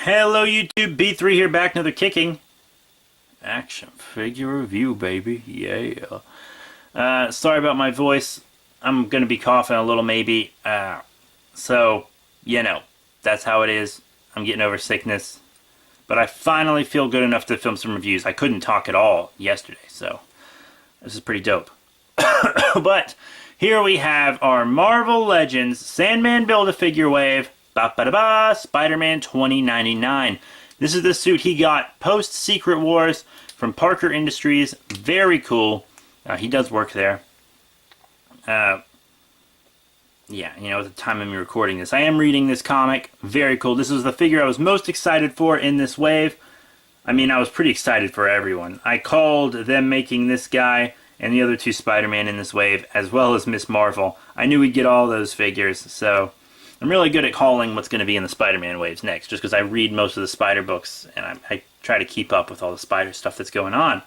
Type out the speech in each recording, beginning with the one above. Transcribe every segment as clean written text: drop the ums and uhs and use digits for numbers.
Hello YouTube, B3 here, back another kicking action figure review, baby. Yeah. Sorry about my voice. I'm gonna be coughing a little maybe. So, you know, that's how it is. I'm getting over sickness. But I finally feel good enough to film some reviews. I couldn't talk at all yesterday, so this is pretty dope. But here we have our Marvel Legends Sandman Build-A-Figure Wave Ba-ba-da-ba, Spider-Man 2099. This is the suit he got post-Secret Wars from Parker Industries. Very cool. He does work there. Yeah, at the time of me recording this, I am reading this comic. Very cool. This was the figure I was most excited for in this wave. I mean, I was pretty excited for everyone. I called them making this guy and the other two Spider-Man in this wave, as well as Miss Marvel. I knew we'd get all those figures, so I'm really good at calling what's going to be in the Spider-Man waves next, just because I read most of the Spider books, and I try to keep up with all the Spider stuff that's going on.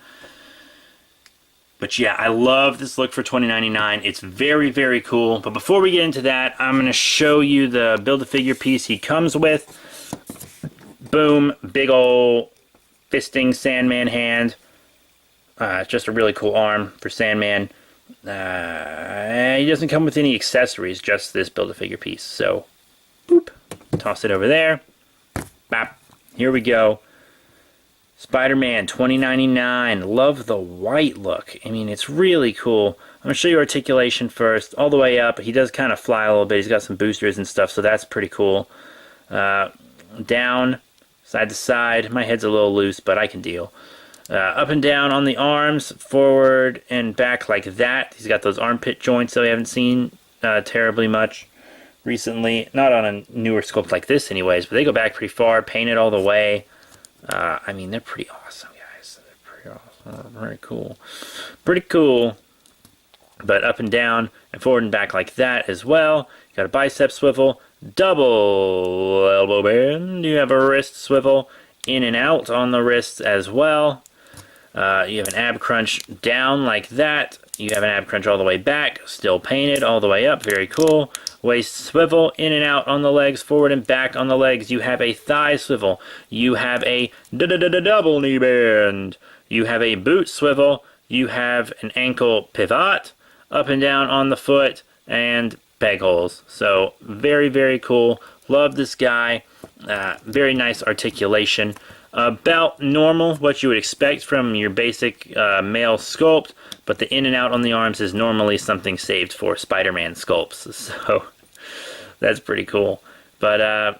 But yeah, I love this look for 2099. It's very, very cool. But before we get into that, I'm going to show you the Build-A-Figure piece he comes with. Boom, big ol' fisting Sandman hand. It's just a really cool arm for Sandman. He doesn't come with any accessories, just this Build-A-Figure piece. So, boop, toss it over there. Bap, here we go. Spider-Man 2099. Love the white look. I mean, it's really cool. I'm going to show you articulation first, all the way up. He does kind of fly a little bit. He's got some boosters and stuff, so that's pretty cool. Down, side to side. My head's a little loose, but I can deal. Up and down on the arms, forward and back like that. He's got those armpit joints that we haven't seen terribly much recently. Not on a newer sculpt like this anyways, but they go back pretty far, painted all the way. I mean, they're pretty awesome, guys. They're pretty awesome. Very cool. Pretty cool. But up and down and forward and back like that as well. You got a bicep swivel, double elbow bend. You have a wrist swivel in and out on the wrists as well. You have an ab crunch down like that. You have an ab crunch all the way back, still painted all the way up. Very cool. Waist swivel in and out on the legs, forward and back on the legs. You have a thigh swivel. You have a double knee bend. You have a boot swivel. You have an ankle pivot, up and down on the foot, and peg holes. So very, very cool. Love this guy. Very nice articulation. About normal, what you would expect from your basic male sculpt, but the in and out on the arms is normally something saved for Spider-Man sculpts, so that's pretty cool. But,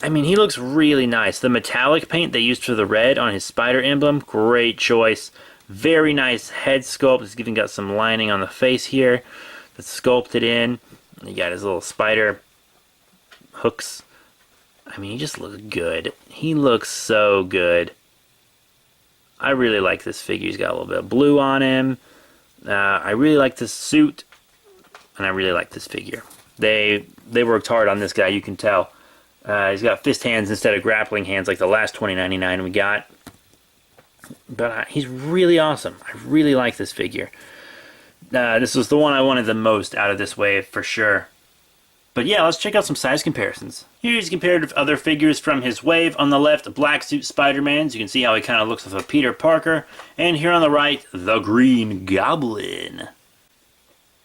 I mean, he looks really nice. The metallic paint they used for the red on his spider emblem, great choice. Very nice head sculpt. He's even got some lining on the face here that's sculpted in. You got his little spider hooks. I mean, he just looks good. He looks so good. I really like this figure. He's got a little bit of blue on him. I really like this suit, and I really like this figure. They worked hard on this guy, you can tell. He's got fist hands instead of grappling hands like the last 2099 we got. But he's really awesome. I really like this figure. This was the one I wanted the most out of this wave, for sure. But yeah, let's check out some size comparisons. Here he's compared with other figures from his wave. On the left, Black Suit Spider-Man. So you can see how he kind of looks with a Peter Parker. And here on the right, the Green Goblin.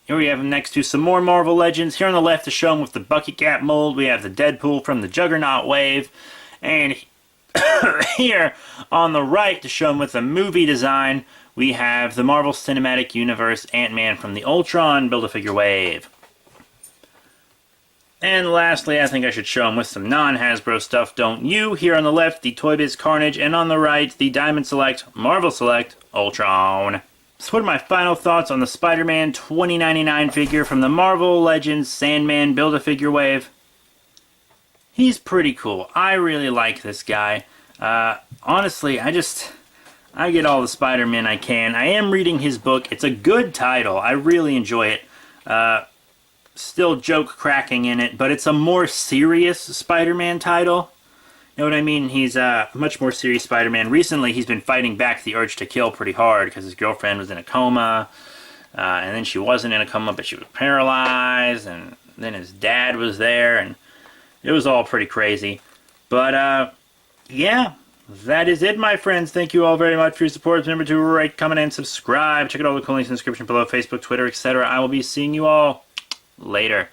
Here we have him next to some more Marvel Legends. Here on the left to show him with the bucket cap mold, we have the Deadpool from the Juggernaut wave. And here on the right to show him with the movie design, we have the Marvel Cinematic Universe Ant-Man from the Ultron Build-A-Figure wave. And lastly, I think I should show him with some non-Hasbro stuff, don't you? Here on the left, the Toy Biz Carnage, and on the right, the Diamond Select, Marvel Select, Ultron. So what are my final thoughts on the Spider-Man 2099 figure from the Marvel Legends Sandman Build-A-Figure wave? He's pretty cool. I really like this guy. Honestly, I get all the Spider-Man I can. I am reading his book. It's a good title. I really enjoy it. Still joke cracking in it, but it's a more serious Spider-Man title. You know what I mean? He's a much more serious Spider-Man. Recently, he's been fighting back the urge to kill pretty hard because his girlfriend was in a coma, and then she wasn't in a coma, but she was paralyzed, and then his dad was there, and it was all pretty crazy. But yeah, that is it, my friends. Thank you all very much for your support. Remember to rate, comment, and subscribe. Check out all the cool links in the description below, Facebook, Twitter, etc. I will be seeing you all later.